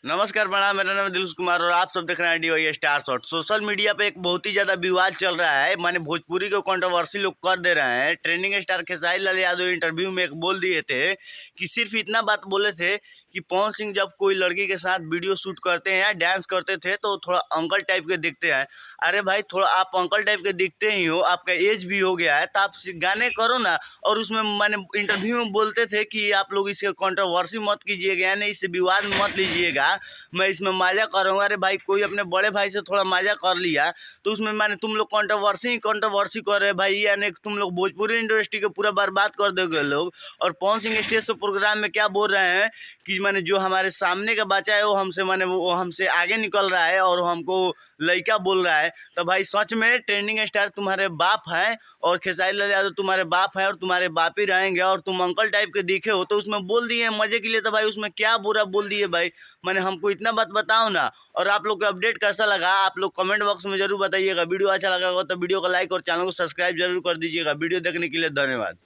नमस्कार प्रणाम, मेरा नाम है दिलुष कुमार और आप सब देख रहे हैं DY star shot. Social media पे एक बहुत ही ज़्यादा विवाद चल रहा है। माने भोजपुरी को कंट्रोवर्सी लोग कर दे रहे हैं। Trending star Khesari Lal Yadav interview में एक बोल दिए थे कि सिर्फ इतना बात बोले थे कि पवन सिंह जब कोई लड़की के साथ वीडियो शूट करते हैं या डांस करते थे तो थोड़ा अंकल टाइप के दिखते हैं। अरे भाई, थोड़ा आप अंकल टाइप के दिखते ही हो, आपका एज भी हो गया है तो आप गाने करो ना। और उसमें मैंने इंटरव्यू में बोलते थे कि आप लोग इसके कंट्रोवर्सी मत कीजिएगा, यानी इससे विवाद मत लीजिएगा, मैं इसमें मजा करूँगा। अरे भाई, कोई अपने बड़े भाई से थोड़ा मजा कर लिया तो उसमें माने तुम लोग कंट्रोवर्सी कर रहे भाई, यानी तुम लोग भोजपुरी इंडस्ट्री को पूरा बर्बाद कर दोगे लोग। और पवन सिंह स्टेज से प्रोग्राम में क्या बोल रहे हैं कि माने जो हमारे सामने का बच्चा है वो हमसे आगे निकल रहा है और हमको लड़का बोल रहा है। तो भाई सच में ट्रेंडिंग स्टार तुम्हारे बाप हैं और खेसारी लाल यादव तुम्हारे बाप हैं और तुम्हारे बाप ही रहेंगे, और तुम अंकल टाइप के दिखे हो तो उसमें बोल दिए मजे के लिए। तो भाई उसमें क्या बुरा बोल दिए भाई, मैंने हमको इतना बात बताओ ना। और आप लोग को अपडेट कैसा लगा आप लोग कमेंट बॉक्स में जरूर बताइएगा। वीडियो अच्छा लगा हो तो वीडियो को लाइक और चैनल को सब्सक्राइब जरूर कर दीजिएगा। वीडियो देखने के लिए धन्यवाद।